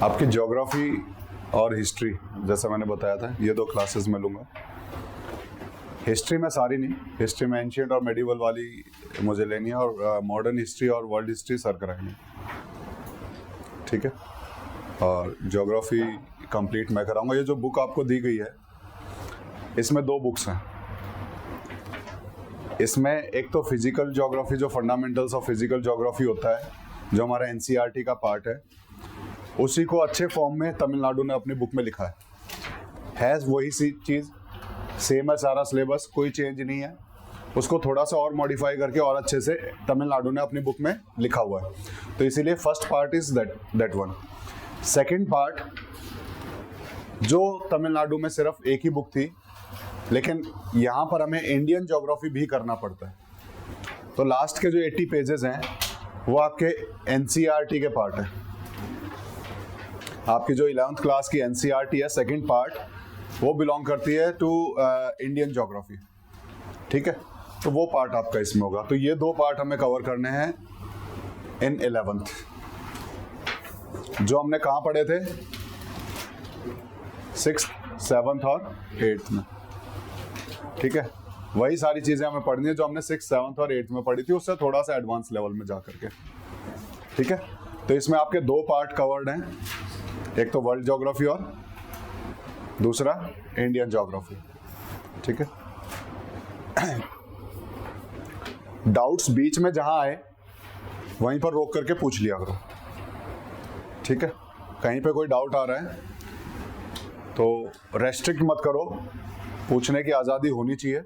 आपकी ज्योग्राफी और हिस्ट्री, जैसा मैंने बताया था, ये 2 क्लासेस में लूँगा। हिस्ट्री में सारी नहीं, हिस्ट्री में एंशिएंट और मेडिवल वाली मुझे लेनी है, और मॉडर्न हिस्ट्री और वर्ल्ड हिस्ट्री सर कराएंगे, ठीक है। और ज्योग्राफी कंप्लीट मैं कराऊंगा। ये जो बुक आपको दी गई है, इसमें 2 बुक्स हैं। इसमें एक तो फिजिकल ज्योग्राफी, जो फंडामेंटल्स ऑफ फिजिकल ज्योग्राफी होता है, जो हमारा एनसीईआरटी का पार्ट है, उसी को अच्छे फॉर्म में तमिलनाडु ने अपनी बुक में लिखा है वही सी चीज़, सेम है सारा सिलेबस, कोई चेंज नहीं है। उसको थोड़ा सा और मॉडिफाई करके और अच्छे से तमिलनाडु ने अपनी बुक में लिखा हुआ है। तो इसीलिए first part is that one. Second part, जो तमिलनाडु में सिर्फ एक ही बुक थी, लेकिन यहाँ पर हमें इंडियन ज्योग्राफी भी करना पड़ता है। तो लास्ट के जो 80 पेजेस हैं वो आपके एनसीईआरटी के पार्ट है। आपकी जो 11th क्लास की एनसीईआरटी है, सेकंड पार्ट, वो बिलोंग करती है टू इंडियन ज्योग्राफी, ठीक है। तो वो पार्ट आपका इसमें होगा। तो ये 2 पार्ट हमें कवर करने हैं इन 11th, जो हमने कहाँ पढ़े थे, 6th, 7th और 8th में, ठीक है। वही सारी चीज़ें हमें पढ़नी है जो हमने 6th, 7th और 8th में पढ़ी थी, उससे थोड़ा सा एडवांस लेवल में जा करके, ठीक है। तो इसमें आपके 2 पार्ट कवर्ड हैं, एक तो वर्ल्ड ज्योग्राफी और दूसरा इंडियन ज्योग्राफी, ठीक है। डाउट्स बीच में जहां आए वहीं पर रोक करके पूछ लिया करो, ठीक है। कहीं पे कोई डाउट आ रहा है तो रेस्ट्रिक्ट मत करो, पूछने की आज़ादी होनी चाहिए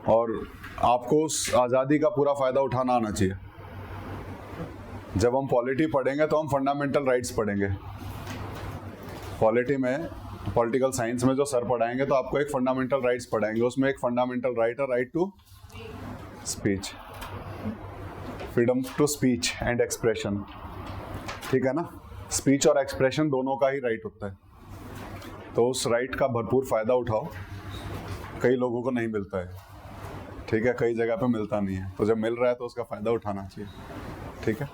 और आपको उस आज़ादी का पूरा फ़ायदा उठाना आना चाहिए। जब हम पॉलिटी पढ़ेंगे तो हम फंडामेंटल राइट्स पढ़ेंगे। पॉलिटी में, पॉलिटिकल साइंस में जो सर पढ़ाएंगे तो आपको एक फंडामेंटल राइट्स पढ़ाएंगे। उसमें एक फंडामेंटल राइट है, right to speech, freedom to speech and expression, ठीक है ना। स्पीच और एक्सप्रेशन दोनों का ही राइट होता है। तो उस राइट का भरपूर फ़ायदा उठाओ। कई लोगों को नहीं मिलता है, ठीक है, कई जगह पे मिलता नहीं है। तो जब मिल रहा है तो उसका फ़ायदा उठाना चाहिए, ठीक है।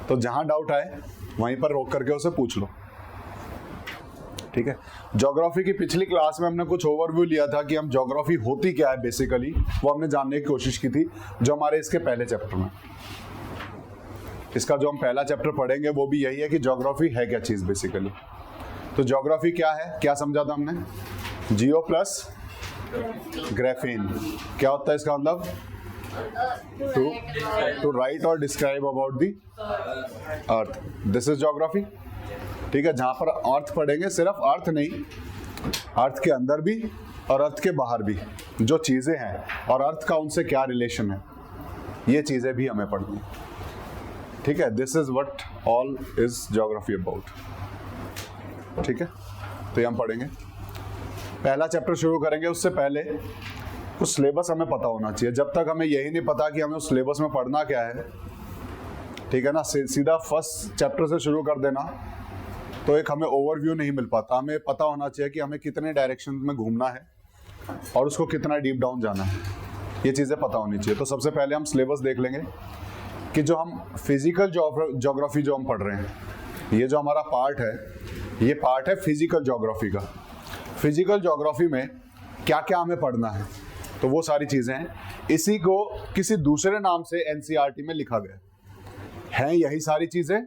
तो जहाँ डाउट आए वहीं पर रोक करके उसे पूछ लो, ठीक है। ज्योग्राफी की पिछली क्लास में हमने कुछ ओवरव्यू लिया था कि हम ज्योग्राफी होती क्या है बेसिकली, वो हमने जानने की कोशिश की थी, जो हमारे इसके पहले चैप्टर में। इसका जो हम पहला चैप्टर पढ़ेंगे वो भी यही है कि ज्योग्राफी है क्या चीज़ बेसिकली। तो ज्योग्राफी क्या है, क्या समझा था हमने, जियो प्लस ग्राफीन। क्या होता है इसका मतलब, टू राइट और describe about the earth, this is geography, ठीक है। जहां पर अर्थ पढ़ेंगे, सिर्फ अर्थ नहीं, अर्थ के अंदर भी और अर्थ के बाहर भी जो चीजें हैं और अर्थ का उनसे क्या रिलेशन है, ये चीजें भी हमें पढ़नी है, ठीक है। This is what all is geography about, ठीक है। तो ये हम पढ़ेंगे। पहला चैप्टर शुरू करेंगे, उससे पहले कुछ सिलेबस हमें पता होना चाहिए। जब तक हमें यही नहीं पता कि हमें उस सिलेबस में पढ़ना क्या है, ठीक है ना, सीधा फर्स्ट चैप्टर से शुरू कर देना तो एक हमें ओवरव्यू नहीं मिल पाता। हमें पता होना चाहिए कि हमें कितने डायरेक्शन में घूमना है और उसको कितना डीप डाउन जाना है, ये चीज़ें पता होनी चाहिए। तो सबसे पहले हम सिलेबस देख लेंगे कि जो हम फिजिकल ज्योग्राफी जो हम पढ़ रहे हैं, ये जो हमारा पार्ट है, ये पार्ट है फिजिकल ज्योग्राफी का। फिजिकल ज्योग्राफी में क्या क्या हमें पढ़ना है, तो वो सारी चीज़ें हैं। इसी को किसी दूसरे नाम से एनसीईआरटी में लिखा गया है, यही सारी चीज़ें,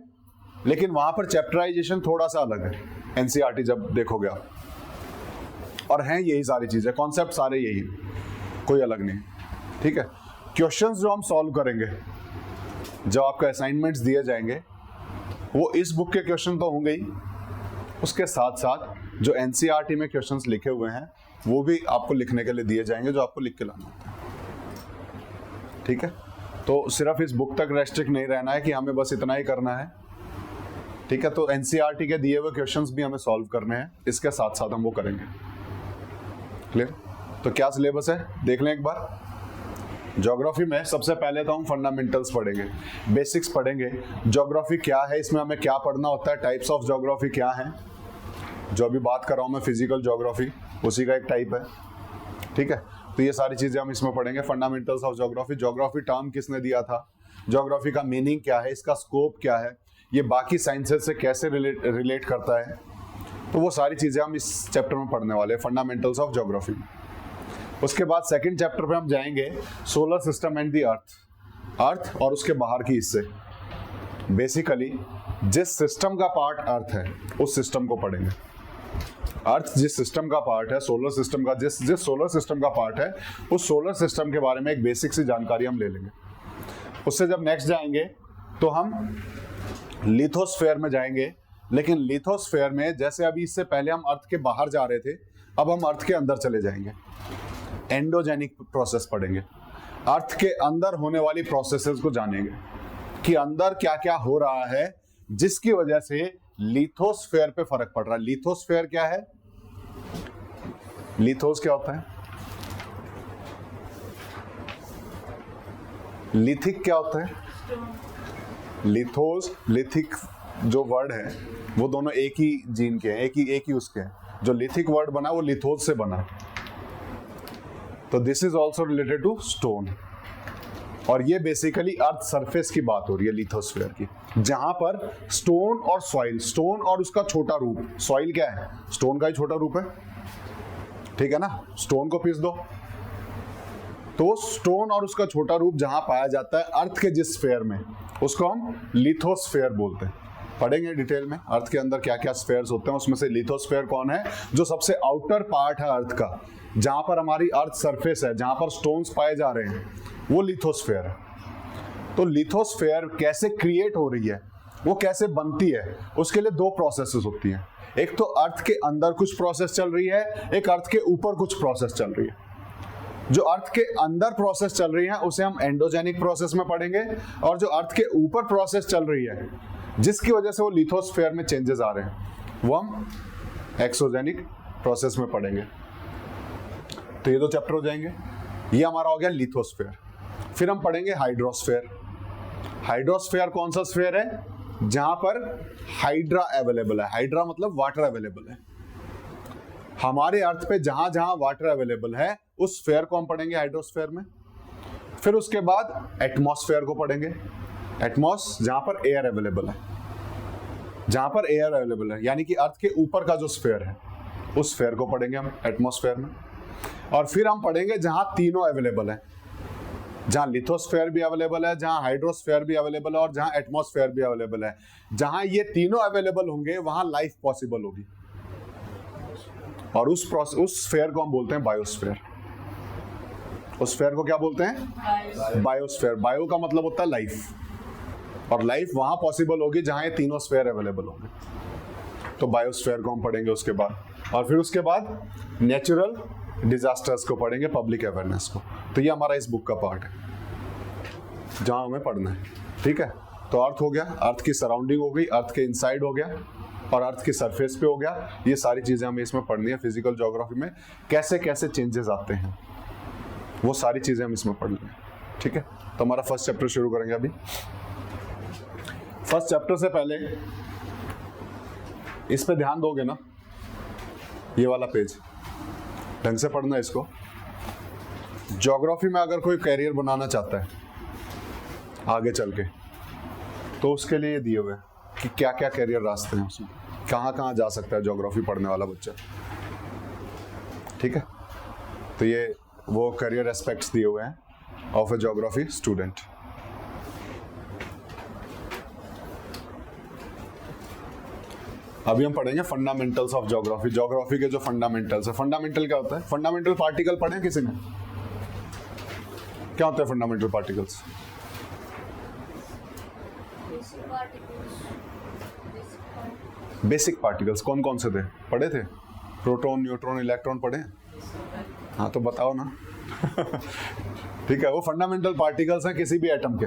लेकिन वहाँ पर चैप्टराइजेशन थोड़ा सा अलग है एनसीईआरटी जब देखोगे आप, और हैं यही सारी चीज़ें, कॉन्सेप्ट सारे यही, कोई अलग नहीं, ठीक है। क्वेश्चंस जो हम सॉल्व करेंगे, जो आपको असाइनमेंट्स दिए जाएंगे, वो इस बुक के क्वेश्चन तो होंगे ही, उसके साथ साथ जो एनसीईआरटी में क्वेश्चंस लिखे हुए हैं वो भी आपको लिखने के लिए दिए जाएंगे, जो आपको लिख के लाना होता है, ठीक है। तो सिर्फ इस बुक तक रेस्ट्रिक्ट नहीं रहना है कि हमें बस इतना ही करना है, ठीक है। तो एनसीईआरटी के दिए हुए क्वेश्चंस भी हमें सॉल्व करने हैं, इसके साथ साथ हम वो करेंगे, क्लियर। तो क्या सिलेबस है देख लें एक बार। ज्योग्राफी में सबसे पहले तो हम फंडामेंटल्स पढ़ेंगे, बेसिक्स पढ़ेंगे। ज्योग्राफी क्या है, इसमें हमें क्या पढ़ना होता है, टाइप्स ऑफ ज्योग्राफी क्या है, जो अभी बात कर रहा हूँ मैं फिजिकल ज्योग्राफी, उसी का एक टाइप है, ठीक है। तो ये सारी चीज़ें हम इसमें पढ़ेंगे। Fundamentals of geography, geography term किसने दिया था, ज्योग्राफी का मीनिंग क्या है, इसका स्कोप क्या है, ये बाकी साइंसेस से कैसे रिलेट करता है, तो वो सारी चीज़ें हम इस चैप्टर में पढ़ने वाले हैं, फंडामेंटल्स ऑफ ज्योग्राफी। उसके बाद सेकंड चैप्टर पे हम जाएंगे solar system and the earth और उसके बाहर की हिस्से। बेसिकली जिस सिस्टम का पार्ट अर्थ है उस सिस्टम को पढ़ेंगे। अर्थ जिस सिस्टम का पार्ट है, सोलर सिस्टम का जिस सोलर सिस्टम का पार्ट है, उस सोलर सिस्टम के बारे में एक बेसिक सी जानकारी हम ले लेंगे। उससे जब नेक्स्ट जाएंगे तो हम लिथोस्फेयर में जाएंगे। लेकिन लिथोस्फेयर में जैसे अभी इससे पहले हम अर्थ के बाहर जा रहे थे, अब हम अर्थ के अंदर चले जाएंगे। एंडोजेनिक प्रोसेस पढ़ेंगे, अर्थ के अंदर होने वाली प्रोसेसेस को जानेंगे कि अंदर क्या क्या हो रहा है जिसकी वजह से लिथोस्फेयर पे फर्क पड़ रहा है। लिथोस्फेयर क्या है? लिथोस क्या होता है? लिथिक क्या होता है? लिथोस लिथिक जो वर्ड है वो दोनों एक ही जीन के हैं, एक ही उसके हैं। जो लिथिक वर्ड बना वो लिथोस से बना। तो this is also related to stone. और ये बेसिकली अर्थ सरफेस की बात हो रही है लिथोस्फेयर की, जहां पर स्टोन और सॉइल, स्टोन और उसका छोटा रूप, सॉइल क्या है? स्टोन का ही छोटा रूप है, ठीक है ना? स्टोन को पीस दो तो स्टोन और उसका छोटा रूप जहां पाया जाता है अर्थ के जिस स्फेयर में, उसको हम लिथोस्फेयर बोलते हैं। पढ़ेंगे डिटेल में अर्थ के अंदर क्या क्या स्फेयर्स होते हैं। उसमें से लिथोस्फेयर कौन है? जो सबसे आउटर पार्ट है अर्थ का, जहां पर हमारी अर्थ सरफेस है, जहां पर स्टोन्स पाए जा रहे हैं, वो लिथोस्फेयर है। तो लिथोस्फेयर कैसे क्रिएट हो रही है, वो कैसे बनती है, उसके लिए दो प्रोसेसेस होती हैं। एक तो अर्थ के अंदर कुछ प्रोसेस चल रही है, एक अर्थ के ऊपर कुछ प्रोसेस चल रही है। जो अर्थ के अंदर प्रोसेस चल रही है उसे हम एंडोजेनिक प्रोसेस में पढ़ेंगे, और जो अर्थ के ऊपर प्रोसेस चल रही है जिसकी वजह से वो लिथोस्फेयर में चेंजेस आ रहे हैं, वो हम एक्सोजेनिक प्रोसेस में पढ़ेंगे। तो ये दो चैप्टर हो जाएंगे। ये हमारा हो गया लिथोस्फेयर। फिर हम पढ़ेंगे हाइड्रोस्फेयर। हाइड्रोस्फेयर कौन सा स्फेयर है? जहां पर हाइड्रा अवेलेबल है। हाइड्रा मतलब वाटर अवेलेबल है। हमारे अर्थ पे जहां जहां वाटर अवेलेबल है उस स्फेयर को हम पढ़ेंगे हाइड्रोस्फेयर में। फिर उसके बाद एटमॉस्फेयर को पढ़ेंगे। एटमॉस जहां पर एयर अवेलेबल है, जहां पर एयर अवेलेबल है, यानी कि अर्थ के ऊपर का जो स्फेयर है उस स्फेयर को पढ़ेंगे हम एटमॉस्फेयर में। और फिर हम पढ़ेंगे जहां तीनों अवेलेबल है, जहां लिथोस्फेयर भी अवेलेबल है, जहां हाइड्रोस्फेयर भी अवेलेबल है और जहां एटमॉस्फेयर भी अवेलेबल है। जहां ये तीनों अवेलेबल होंगे वहां लाइफ पॉसिबल होगी। और उस स्फेयर को हम बोलते हैं बायोस्फेयर। उस स्फेयर को क्या बोलते हैं? बायोस्फेयर। बायो का मतलब होता है लाइफ, और लाइफ वहां पॉसिबल होगी जहां ये तीनों स्फेयर अवेलेबल होंगे। तो बायोस्फेयर को हम पढ़ेंगे उसके बाद। और फिर उसके बाद नेचुरल डिजास्टर्स को पढ़ेंगे, पब्लिक अवेयरनेस को। तो ये हमारा इस बुक का पार्ट है जहां हमें पढ़ना है, ठीक है? तो अर्थ हो गया, अर्थ की सराउंडिंग हो गई, अर्थ के इनसाइड हो गया और अर्थ की सरफेस पे हो गया। ये सारी चीजें हमें इसमें पढ़नी है। फिजिकल ज्योग्राफी में कैसे कैसे चेंजेस आते हैं वो सारी चीजें हम इसमें पढ़ लेंगे, ठीक है? तो हमारा फर्स्ट चैप्टर शुरू करेंगे अभी। फर्स्ट चैप्टर से पहले इस पे ध्यान दोगे ना, ये वाला पेज ढंग से पढ़ना इसको। ज्योग्राफी में अगर कोई कैरियर बनाना चाहता है आगे चल के, तो उसके लिए दिए हुए कि क्या क्या कैरियर रास्ते हैं, उसमें कहाँ कहाँ जा सकता है ज्योग्राफी पढ़ने वाला बच्चा, ठीक है? तो ये वो करियर एस्पेक्ट्स दिए हुए हैं ऑफ ए ज्योग्राफी स्टूडेंट। अभी हम पढ़ेंगे फंडामेंटल्स ऑफ ज्योग्राफी। ज्योग्राफी के जो फंडामेंटल्स है। फंडामेंटल क्या होता है? फंडामेंटल पार्टिकल पढ़े किसी ने? क्या होता है फंडामेंटल पार्टिकल्स? बेसिक पार्टिकल्स कौन कौन से थे? पढ़े थे? प्रोटॉन, न्यूट्रॉन, इलेक्ट्रॉन पढ़े? हाँ तो बताओ ना। ठीक है, वो फंडामेंटल पार्टिकल्स हैं किसी भी एटम के,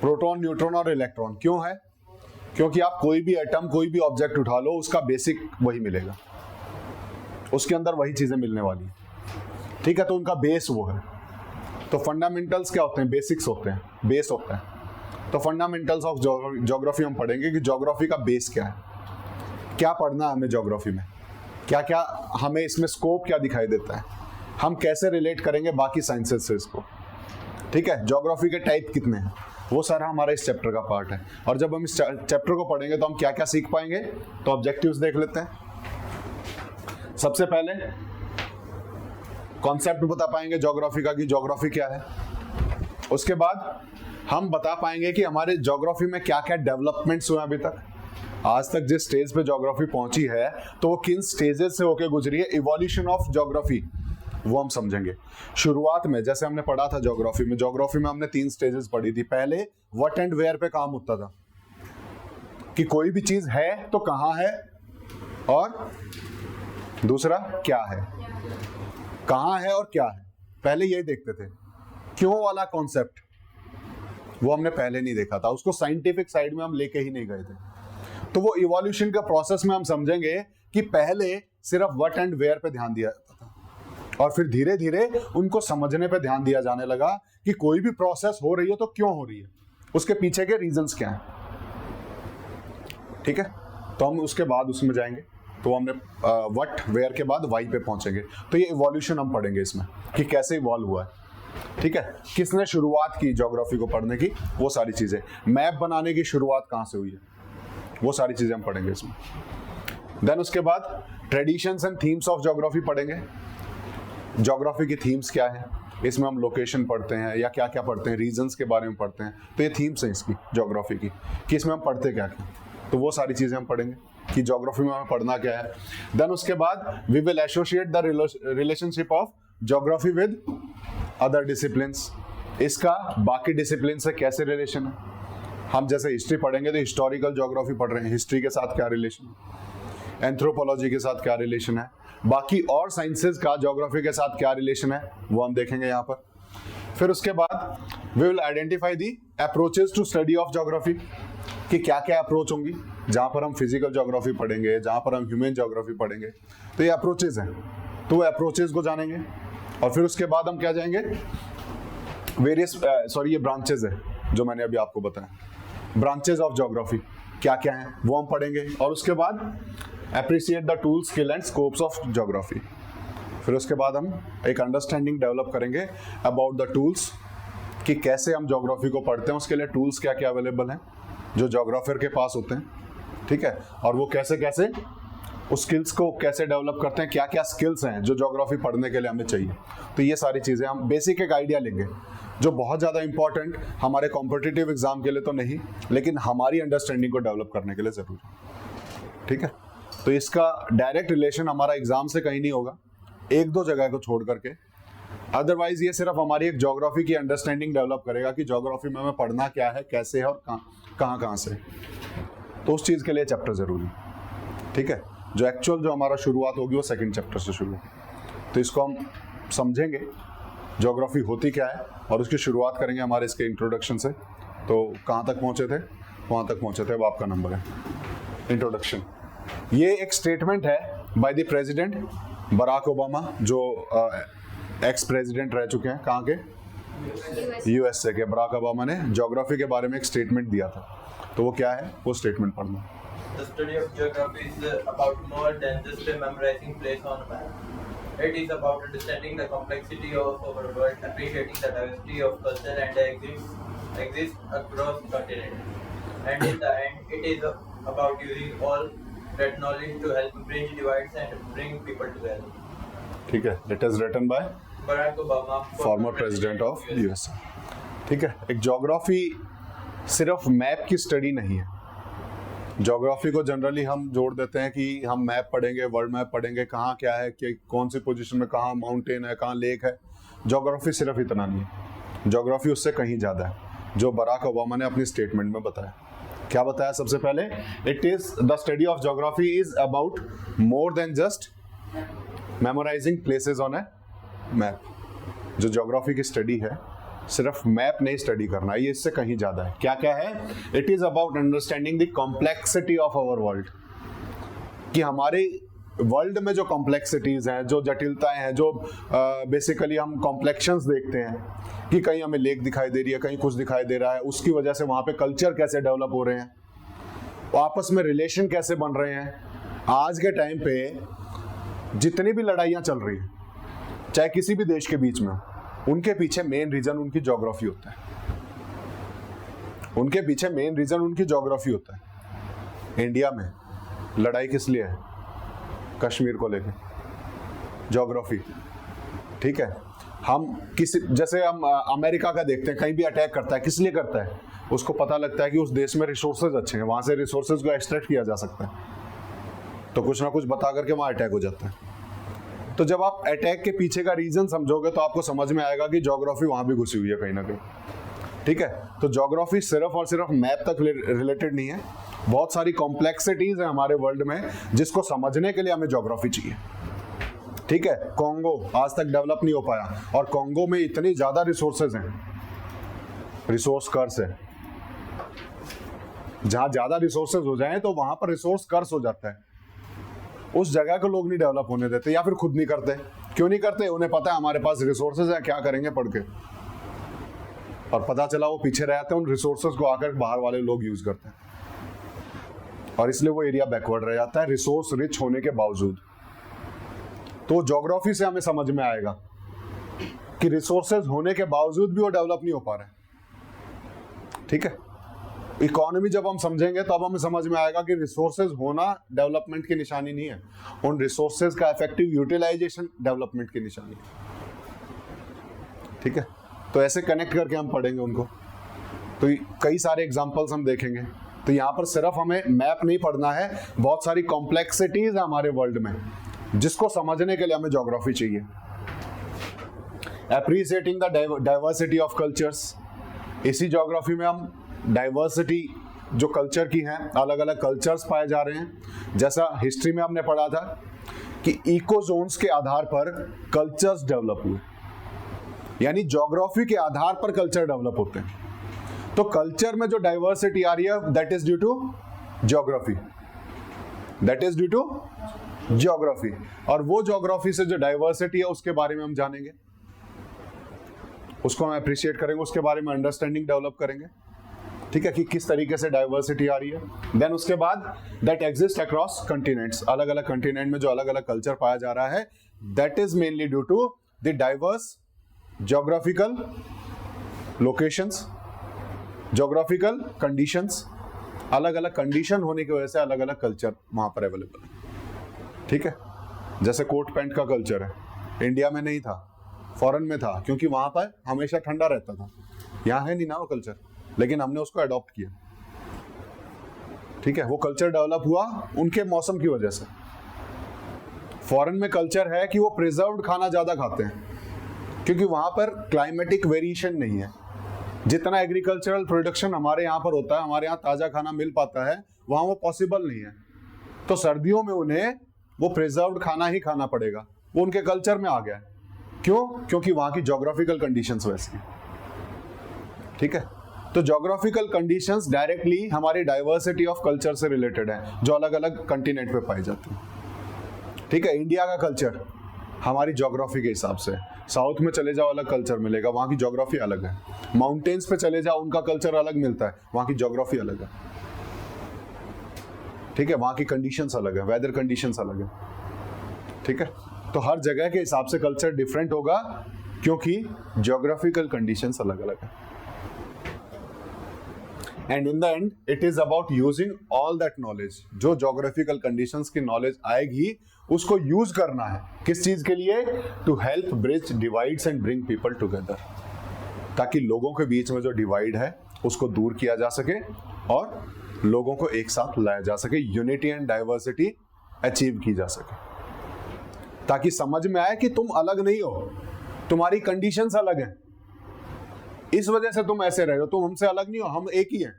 प्रोटॉन, न्यूट्रॉन और इलेक्ट्रॉन। क्यों है? क्योंकि आप कोई भी एटम, कोई भी ऑब्जेक्ट उठा लो, उसका बेसिक वही मिलेगा, उसके अंदर वही चीजें मिलने वाली है, ठीक है? तो उनका बेस वो है। तो फंडामेंटल्स क्या होते हैं? बेसिक्स होते हैं, बेस होता है। तो फंडामेंटल्स ऑफ ज्योग्राफी हम पढ़ेंगे कि ज्योग्राफी का बेस क्या है, क्या पढ़ना है हमें ज्योग्राफी में, क्या क्या हमें इसमें स्कोप क्या दिखाई देता है, हम कैसे रिलेट करेंगे बाकी साइंसेस से इसको, ठीक है? ज्योग्राफी के टाइप कितने हैं? वो सारा हमारा इस चैप्टर का पार्ट है। और जब हम इस चैप्टर को पढ़ेंगे तो हम क्या क्या सीख पाएंगे, तो ऑब्जेक्टिव्स देख लेते हैं। सबसे पहले कॉन्सेप्ट बता पाएंगे ज्योग्राफी का कि ज्योग्राफी क्या है। उसके बाद हम बता पाएंगे कि हमारे ज्योग्राफी में क्या क्या डेवलपमेंट्स हुए अभी तक, आज तक जिस स्टेज पे ज्योग्राफी पहुंची है तो वो किन स्टेजेस से होके गुजरी है, इवोल्यूशन ऑफ ज्योग्राफी, वो हम समझेंगे। शुरुआत में जैसे हमने पढ़ा था ज्योग्राफी में हमने 3 स्टेजेस पढ़ी थी। पहले व्हाट एंड वेयर पे काम होता था कि कोई भी चीज है तो कहां है, और दूसरा क्या है, कहां है और क्या है, पहले यही देखते थे। क्यों वाला कॉन्सेप्ट वो हमने पहले नहीं देखा था, उसको साइंटिफिक साइड में हम लेके ही नहीं गए थे। तो वो इवोल्यूशन का प्रोसेस में हम समझेंगे कि पहले सिर्फ व्हाट एंड वेयर पे ध्यान दिया जाता था और फिर धीरे धीरे उनको समझने पे ध्यान दिया जाने लगा कि कोई भी प्रोसेस हो रही है तो क्यों हो रही है, उसके पीछे के रीजंस क्या हैं। ठीक है, तो हम उसके बाद उसमें जाएंगे। तो हमने व्हाट वेयर के बाद वाई पे पहुंचेंगे। तो ये इवोल्यूशन हम पढ़ेंगे इसमें कि कैसे इवॉल्व हुआ है। ठीक है, किसने शुरुआत की ज्योग्राफी को पढ़ने की, वो सारी चीजें, मैप बनाने की शुरुआत कहां से हुई है, वो सारी चीजें हम पढ़ेंगे इसमें। देन उसके बाद traditions and themes of geography पढ़ेंगे। ज्योग्राफी की थीम्स क्या है, इसमें हम लोकेशन पढ़ते हैं या क्या क्या पढ़ते हैं, रीजन्स के बारे में पढ़ते हैं। तो ये थीम्स हैं इसकी ज्योग्राफी की कि इसमें हम पढ़ते क्या क्या, तो वो सारी चीजें हम पढ़ेंगे कि ज्योग्राफी में हमें पढ़ना क्या है। देन उसके बाद we will associate the relationship of geography with other disciplines, इसका बाकी डिसिप्लिन से कैसे रिलेशन है। हम जैसे हिस्ट्री पढ़ेंगे तो हिस्टोरिकल ज्योग्राफी पढ़ रहे हैं, हिस्ट्री के साथ क्या रिलेशन है, एंथ्रोपोलॉजी के साथ क्या रिलेशन है, बाकी और साइंसेज का ज्योग्राफी के साथ क्या रिलेशन है, वो हम देखेंगे यहाँ पर। फिर उसके बाद we will identify the approaches to study of geography, कि क्या क्या अप्रोच होंगी, जहाँ पर हम फिजिकल ज्योग्राफी पढ़ेंगे, जहाँ पर हम ह्यूमन ज्योग्राफी पढ़ेंगे। तो ये अप्रोचेज हैं, तो वो अप्रोचेज को जानेंगे। और फिर उसके बाद हम क्या जाएंगे, वेरियस ये ब्रांचेज है जो मैंने अभी आपको बताया, ब्रांचेज ऑफ ज्योग्राफी क्या क्या हैं वो हम पढ़ेंगे। और उसके बाद appreciate the tools, skill and scopes of geography. फिर उसके बाद हम एक अंडरस्टैंडिंग डेवलप करेंगे अबाउट द टूल्स, कि कैसे हम ज्योग्राफी को पढ़ते हैं, उसके लिए टूल्स क्या क्या अवेलेबल हैं जो ज्योग्राफर के पास होते हैं। ठीक है, और वो कैसे कैसे उस स्किल्स को कैसे डेवलप करते हैं, क्या क्या स्किल्स हैं जो ज्योग्राफी पढ़ने के लिए हमें चाहिए। तो ये सारी चीज़ें हम बेसिक एक आइडिया लेंगे जो बहुत ज़्यादा इंपॉर्टेंट हमारे कॉम्पिटिटिव एग्जाम के लिए तो नहीं, लेकिन हमारी अंडरस्टैंडिंग को डेवलप करने के लिए ज़रूरी। ठीक है, तो इसका डायरेक्ट रिलेशन हमारा एग्जाम से कहीं नहीं होगा, एक दो जगह को छोड़ करके। अदरवाइज ये सिर्फ हमारी एक ज्योग्राफी की अंडरस्टैंडिंग डेवलप करेगा कि ज्योग्राफी में हमें पढ़ना क्या है, कैसे है और कहाँ से। तो उस चीज़ के लिए चैप्टर ज़रूरी। ठीक है, जो एक्चुअल जो हमारा शुरुआत होगी वो सेकंड चैप्टर से शुरू होगी। तो इसको हम समझेंगे ज्योग्राफी होती क्या है और उसकी शुरुआत करेंगे हमारे इसके इंट्रोडक्शन से। तो कहाँ तक पहुँचे थे, वहाँ तक पहुँचे थे, अब आपका नंबर है। इंट्रोडक्शन, ये एक स्टेटमेंट है by the president Barack Obama, जो एक्स प्रेसिडेंट रह चुके हैं, कहाँ के, यूएसए के। बराक ओबामा ने ज्योग्राफी के बारे में एक स्टेटमेंट दिया था, तो वो क्या है, वो स्टेटमेंट पढ़ना। The study of geography is about more than just a memorizing place on a map. It is about understanding the complexity of our world, appreciating the diversity of culture and exists across continents. And in the end, it is about using all that knowledge to help bridge divides and bring people together. ठीक है, it is written by Barack Obama, former president of USA. ठीक है, एक geography सिर्फ map की study नहीं है। Geography को जनरली हम जोड़ देते हैं कि हम मैप पढ़ेंगे, वर्ल्ड मैप पढ़ेंगे, कहाँ क्या है, कि कौन सी पोजीशन में कहाँ माउंटेन है, कहाँ लेक है। ज्योग्राफी सिर्फ इतना नहीं है, ज्योग्राफी उससे कहीं ज़्यादा है, जो बराक ओबामा ने अपनी स्टेटमेंट में बताया। क्या बताया सबसे पहले, it is the study of geography is about more than just memorising places on a map. जो ज्योग्राफी की स्टडी है सिर्फ मैप नहीं स्टडी करना है, ये इससे कहीं ज्यादा है। क्या क्या है, it is about understanding the complexity of our world, कि हमारे वर्ल्ड में जो कॉम्प्लेक्सिटीज हैं, जो जटिलताएं हैं, जो बेसिकली हम कॉम्प्लेक्शंस देखते हैं कि कहीं हमें लेक दिखाई दे रही है, कहीं कुछ दिखाई दे रहा है, उसकी वजह से वहाँ पे कल्चर कैसे डेवलप हो रहे हैं, आपस में रिलेशन कैसे बन रहे हैं। आज के टाइम पे जितनी भी लड़ाइयाँ चल रही हैं, चाहे किसी भी देश के बीच में, उनके पीछे मेन रीजन उनकी ज्योग्राफी होता है। उनके पीछे मेन रीजन उनकी ज्योग्राफी होता है। इंडिया में लड़ाई किस लिए है? कश्मीर को लेकर, ज्योग्राफी। ठीक है, हम किसी, जैसे हम अमेरिका का देखते हैं, कहीं भी अटैक करता है, किस लिए करता है? उसको पता लगता है कि उस देश में रिसोर्सेज अच्छे हैं, वहां से रिसोर्सेज को एक्सट्रैक्ट किया जा सकता है, तो कुछ ना कुछ बता करके वहां अटैक हो जाता है। तो जब आप अटैक के पीछे का रीजन समझोगे तो आपको समझ में आएगा कि ज्योग्राफी वहां भी घुसी हुई है कहीं ना कहीं। ठीक है, तो ज्योग्राफी सिर्फ और सिर्फ मैप तक रिलेटेड नहीं है, बहुत सारी कॉम्प्लेक्सिटीज है हमारे वर्ल्ड में जिसको समझने के लिए हमें ज्योग्राफी चाहिए। ठीक है, कॉन्गो आज तक डेवलप नहीं हो पाया, और कॉन्गो में इतनी ज्यादा रिसोर्सेज हैं, रिसोर्स कर्स है। जहां ज्यादा रिसोर्सेज हो जाएं तो वहां पर रिसोर्स कर्स हो जाता है। उस जगह को लोग नहीं डेवलप होने देते, या फिर खुद नहीं करते। क्यों नहीं करते? उन्हें पता है हमारे पास रिसोर्सेज है, क्या करेंगे पढ़ के, और पता चला वो पीछे रह जाते हैं, उन रिसोर्सेज को आकर बाहर वाले लोग यूज करते हैं, और इसलिए वो एरिया बैकवर्ड रह जाता है रिसोर्स रिच होने के बावजूद। तो ज्योग्राफी से हमें समझ में आएगा कि रिसोर्सेज होने के बावजूद भी वो डेवलप नहीं हो पा रहे। ठीक है, इकोनॉमी जब हम समझेंगे तब हमें समझ में आएगा कि रिसोर्सेज होना डेवलपमेंट की निशानी नहीं है, उन रिसोर्सेज का इफेक्टिव यूटिलाइजेशन डेवलपमेंट की निशानी है। ठीक है, तो ऐसे कनेक्ट करके हम पढ़ेंगे उनको। तो कई सारे एग्जांपल्स हम देखेंगे। तो यहाँ पर सिर्फ हमें मैप नहीं पढ़ना है, बहुत सारी कॉम्प्लेक्सिटीज है हमारे वर्ल्ड में जिसको समझने के लिए हमें ज्योग्राफी चाहिए। एप्रिसिएटिंग द डाइवर्सिटी ऑफ कल्चर्स, इसी ज्योग्राफी में हम डाइवर्सिटी जो कल्चर की है, अलग अलग कल्चर्स पाए जा रहे हैं। जैसा हिस्ट्री में हमने पढ़ा था कि इको जोन्स के आधार पर कल्चर्स डेवलप हुए, यानी ज्योग्राफी के आधार पर कल्चर डेवलप होते हैं। तो कल्चर में जो डाइवर्सिटी आ रही है that is due to geography, that is due to geography. और वो ज्योग्राफी से जो डाइवर्सिटी है उसके बारे में हम जानेंगे, उसको हम अप्रिशिएट करेंगे, उसके बारे में अंडरस्टैंडिंग डेवलप करेंगे। ठीक है, कि किस तरीके से डाइवर्सिटी आ रही है। देन उसके बाद दैट एग्जिस्ट अक्रॉस कंटिनेंट्स, अलग अलग कंटिनेंट में जो अलग अलग कल्चर पाया जा रहा है, that is mainly due to the diverse geographical locations, geographical conditions. अलग अलग कंडीशन होने की वजह से अलग अलग कल्चर वहां पर अवेलेबल है। ठीक है, जैसे कोट पैंट का कल्चर है, इंडिया में नहीं था, फॉरेन में था, क्योंकि वहां पर हमेशा ठंडा रहता था। यहाँ है नहीं ना वो कल्चर, लेकिन हमने उसको अडॉप्ट किया। ठीक है, वो कल्चर डेवलप हुआ उनके मौसम की वजह से। फॉरेन में कल्चर है कि वो प्रिजर्व्ड खाना ज्यादा खाते हैं, क्योंकि वहां पर क्लाइमेटिक वेरिएशन नहीं है। जितना एग्रीकल्चरल प्रोडक्शन हमारे यहाँ पर होता है, हमारे यहाँ ताजा खाना मिल पाता है, वहां वो पॉसिबल नहीं है। तो सर्दियों में उन्हें वो प्रिजर्व्ड खाना ही खाना पड़ेगा, वो उनके कल्चर में आ गया है। क्यों? क्योंकि वहां की ज्योग्राफिकल कंडीशंस वैसी हैं। ठीक है, तो ज्योग्राफिकल कंडीशंस डायरेक्टली हमारी डाइवर्सिटी ऑफ कल्चर से रिलेटेड है, जो अलग अलग कंटिनेंट पे पाई जाती है। ठीक है, इंडिया का कल्चर हमारी ज्योग्राफी के हिसाब से, साउथ में चले जाओ अलग कल्चर मिलेगा, वहां की ज्योग्राफी अलग है। माउंटेन्स पे चले जाओ उनका कल्चर अलग मिलता है, वहां की ज्योग्राफी अलग है। ठीक है, वहां की कंडीशंस अलग है, वेदर कंडीशंस अलग है। ठीक है, तो हर जगह के हिसाब से कल्चर डिफरेंट होगा, क्योंकि ज्योग्राफिकल कंडीशंस अलग अलग है। And in the end it is about using all that knowledge, जो ज्योग्राफिकल कंडीशंस की नॉलेज आएगी उसको यूज करना है। किस चीज के लिए? To help bridge divides and bring people together, ताकि लोगों के बीच में जो डिवाइड है उसको दूर किया जा सके और लोगों को एक साथ लाया जा सके, यूनिटी एंड डाइवर्सिटी अचीव की जा सके, ताकि समझ में आए कि तुम अलग नहीं हो, तुम्हारी कंडीशंस अलग हैं, इस वजह से तुम ऐसे रह रहे हो, तुम हमसे अलग नहीं हो, हम एक ही हैं।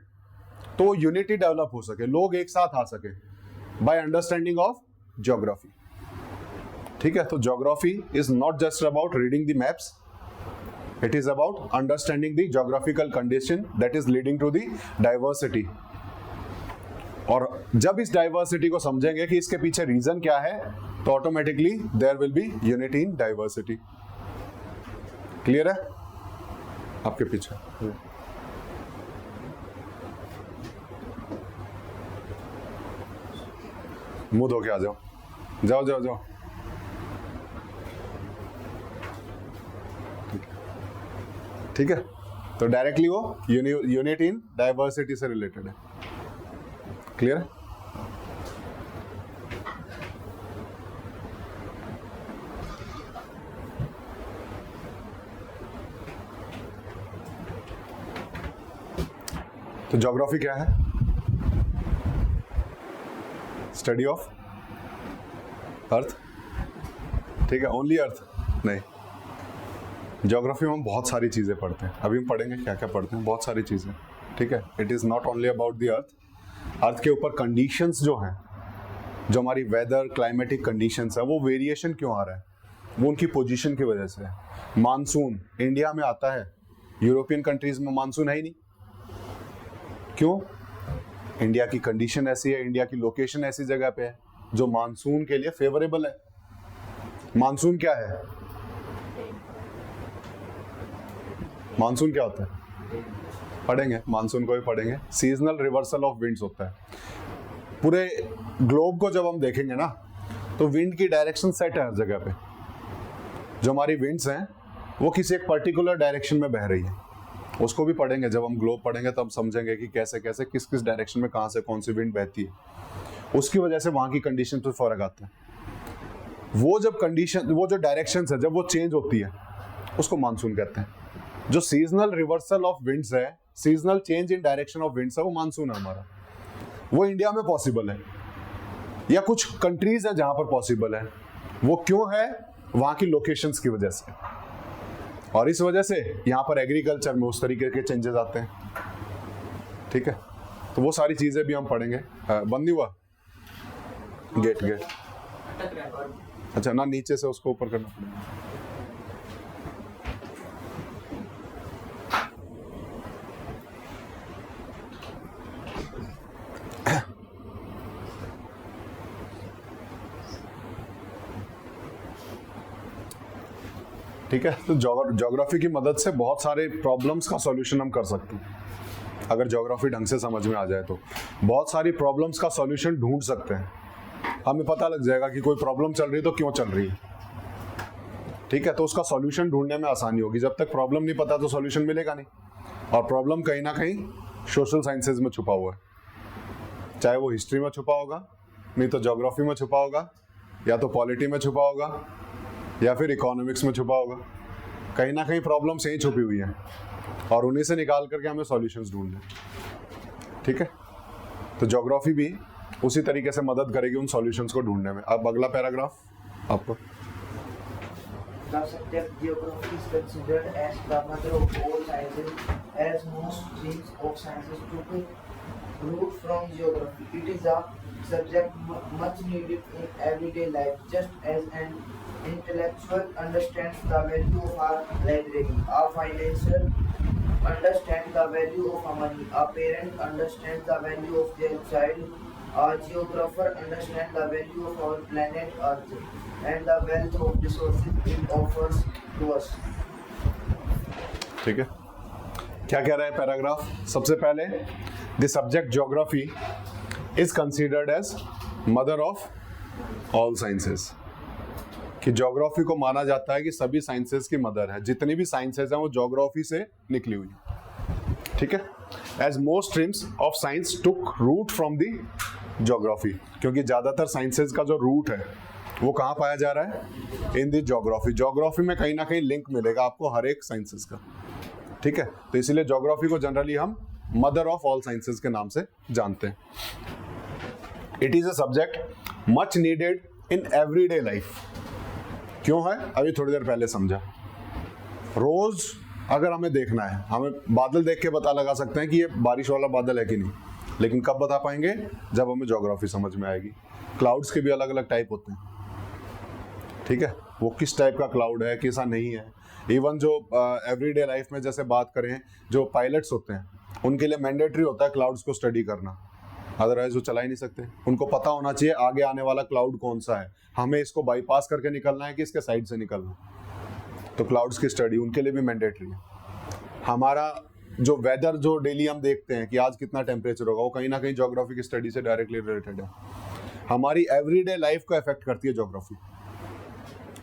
तो यूनिटी डेवलप हो सके, लोग एक साथ आ सके बाय अंडरस्टैंडिंग ऑफ ज्योग्राफी। ठीक है, तो geography is not just about reading the maps, it is about understanding the geographical condition that is leading to the diversity. और जब इस डाइवर्सिटी को समझेंगे कि इसके पीछे रीजन क्या है, तो automatically there will be unity in diversity. Clear है आपके पीछे? मुंह धो के आ जाओ, जाओ जाओ जाओ। ठीक है, तो डायरेक्टली वो यूनिटी इन डाइवर्सिटी से रिलेटेड है। क्लियर है? तो ज्योग्राफी क्या है? Study of earth. ठीक है, ओनली अर्थ नहीं। ज्योग्राफी में हम बहुत सारी चीज़ें पढ़ते हैं, अभी हम पढ़ेंगे क्या क्या पढ़ते हैं, बहुत सारी चीज़ें। ठीक है, it is not only about the earth. Earth के ऊपर कंडीशंस जो हैं, जो हमारी वेदर क्लाइमेटिक कंडीशंस है, वो वेरिएशन क्यों आ रहा है, वो उनकी पोजीशन की वजह से है। मानसून इंडिया में आता है, यूरोपियन कंट्रीज में मानसून है ही नहीं। क्यों? इंडिया की कंडीशन ऐसी है, इंडिया की लोकेशन ऐसी जगह पे है जो मानसून के लिए फेवरेबल है। मानसून क्या है? मानसून क्या होता है? पढ़ेंगे, मानसून को भी पढ़ेंगे। सीजनल रिवर्सल ऑफ विंड्स होता है। पूरे ग्लोब को जब हम देखेंगे ना, तो विंड की डायरेक्शन सेट है हर जगह पे। जो हमारी विंड्स हैं वो किसी एक पर्टिकुलर डायरेक्शन में बह रही है, उसको भी पढ़ेंगे। जब हम ग्लोब पढ़ेंगे तब समझेंगे कि कैसे कैसे किस किस डायरेक्शन में कहाँ से कौन सी विंड बहती है, उसकी वजह से वहाँ की कंडीशन पे फर्क आता है। वो जब कंडीशन, वो जो डायरेक्शन है, जब वो चेंज होती है, उसको मानसून कहते हैं। जो सीजनल रिवर्सल ऑफ विंड्स है, seasonal change in direction of winds है, वो मानसून है हमारा। वो इंडिया में पॉसिबल है, या कुछ कंट्रीज है जहां पर पॉसिबल है। वो क्यों है? वहां की लोकेशंस की वजह से, और इस वजह से यहाँ पर एग्रीकल्चर में उस तरीके के चेंजेस आते हैं। ठीक है, तो वो सारी चीजें भी हम पढ़ेंगे। बंद नहीं हुआ गेट? अच्छा ना, नीचे से उसको ऊपर करना पड़ेगा। ठीक है, तो ज्योग्राफी की मदद से बहुत सारे प्रॉब्लम्स का सॉल्यूशन हम कर सकते हैं। अगर ज्योग्राफी ढंग से समझ में आ जाए तो बहुत सारी प्रॉब्लम्स का सॉल्यूशन ढूंढ सकते हैं। हमें पता लग जाएगा कि कोई प्रॉब्लम चल रही है तो क्यों चल रही है। ठीक है, तो उसका सॉल्यूशन ढूंढने में आसानी होगी। जब तक प्रॉब्लम नहीं पता तो सॉल्यूशन मिलेगा नहीं। और प्रॉब्लम कहीं ना कहीं सोशल साइंसेज में छुपा हुआ है, चाहे वो हिस्ट्री में छुपा होगा, नहीं तो ज्योग्राफी में छुपा होगा, या तो पॉलिटी में छुपा होगा, या फिर इकोनॉमिक्स में छुपा होगा। कहीं ना कहीं प्रॉब्लम्स यहीं छुपी हुई हैं, और उन्हीं से निकाल करके हमें सॉल्यूशंस ढूंढने। ठीक है, तो ज्योग्राफी भी उसी तरीके से मदद करेगी उन सॉल्यूशंस को ढूंढने में। अब अगला पैराग्राफ आपको। The subject geography is considered as the mother of all sciences, as most streams of sciences took root from geography. It is a subject much needed in everyday life, just as an intellectual understands the value of our library, a financier understands the value of our money, a parent understands the value of their child, a geographer understands the value of our planet Earth and the wealth of resources it offers to us. ठीक है, क्या कह रहा है paragraph? सबसे पहले, the subject geography is considered as mother of all sciences. कि geography को माना जाता है कि सभी साइंसेस की मदर है। जितनी भी साइंसेस हैं वो ज्योग्राफी से निकली हुई है। ठीक है, as most streams of science took root from the geography, क्योंकि ज्यादातर साइंसेस का जो रूट है वो कहाँ पाया जा रहा है? In the geography. ज्योग्राफी में कहीं ना कहीं लिंक मिलेगा आपको हर एक साइंसेस का। ठीक है, तो इसीलिए ज्योग्राफी को जनरली हम मदर ऑफ ऑल साइंसेस के नाम से जानते हैं। It is a subject much needed in everyday life. क्यों है? अभी थोड़ी देर पहले समझा। रोज अगर हमें देखना है, हमें बादल देख के पता लगा सकते हैं कि ये बारिश वाला बादल है कि नहीं, लेकिन कब बता पाएंगे? जब हमें ज्योग्राफी समझ में आएगी। क्लाउड्स के भी अलग अलग टाइप होते हैं। ठीक है, वो किस टाइप का क्लाउड है, कैसा नहीं है। इवन जो एवरीडे लाइफ में जैसे बात करें, जो पायलट्स होते हैं उनके लिए मैंडेटरी होता है क्लाउड्स को स्टडी करना, अदरवाइज वो चला ही नहीं सकते। उनको पता होना चाहिए आगे आने वाला क्लाउड कौन सा है, हमें इसको बाईपास करके निकलना है कि इसके साइड से निकलना है। तो क्लाउड्स की स्टडी उनके लिए भी मैंडेटरी है। हमारा जो वेदर जो डेली हम देखते हैं कि आज कितना टेम्परेचर होगा, वो कहीं ना कहीं ज्योग्राफी की स्टडी से डायरेक्टली रिलेटेड है। हमारी एवरीडे लाइफ को अफेक्ट करती है ज्योग्राफी।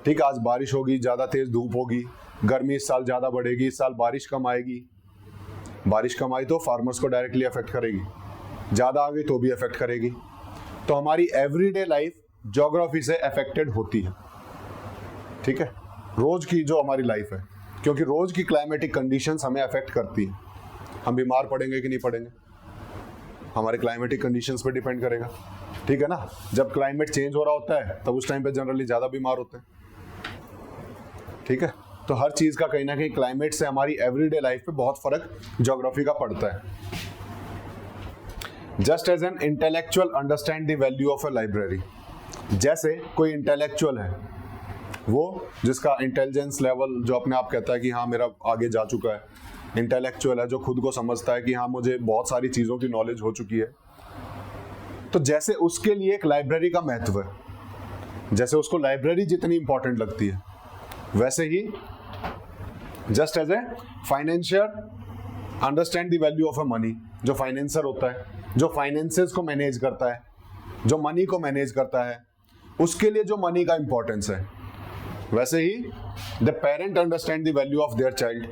ठीक है, आज बारिश होगी, ज़्यादा तेज़ धूप होगी, गर्मी इस साल ज़्यादा बढ़ेगी, इस साल बारिश कम आएगी, बारिश कम आई तो फार्मर्स को डायरेक्टली अफेक्ट करेगी, ज़्यादा आ गई तो भी अफेक्ट करेगी। तो हमारी एवरीडे लाइफ ज्योग्राफी से अफेक्टेड होती है, ठीक है, रोज की जो हमारी लाइफ है, क्योंकि रोज की क्लाइमेटिक कंडीशंस हमें अफेक्ट करती हैं। हम बीमार पड़ेंगे कि नहीं पड़ेंगे, हमारे क्लाइमेटिक कंडीशंस पे डिपेंड करेगा, ठीक है ना। जब क्लाइमेट चेंज हो रहा होता है तब उस टाइम पे जनरली ज़्यादा बीमार होते हैं, ठीक है। तो हर चीज़ का कहीं ना कहीं क्लाइमेट से हमारी एवरीडे लाइफ पे बहुत फर्क ज्योग्राफी का पड़ता है। Just as an intellectual understand the value of a library, जैसे कोई इंटेलेक्चुअल है, वो जिसका इंटेलिजेंस लेवल जो अपने आप कहता है कि हाँ मेरा आगे जा चुका है, इंटेलेक्चुअल है, जो खुद को समझता है कि हाँ मुझे बहुत सारी चीज़ों की नॉलेज हो चुकी है, तो जैसे उसके लिए एक लाइब्रेरी का महत्व है, जैसे उसको लाइब्रेरी जितनी इंपॉर्टेंट लगती है, वैसे ही just as a financier understand the value of a money, जो फाइनेंसर होता है, जो फाइनेंसेस को मैनेज करता है, जो मनी को मैनेज करता है, उसके लिए जो मनी का इंपॉर्टेंस है, वैसे ही the parent understand the value of their child,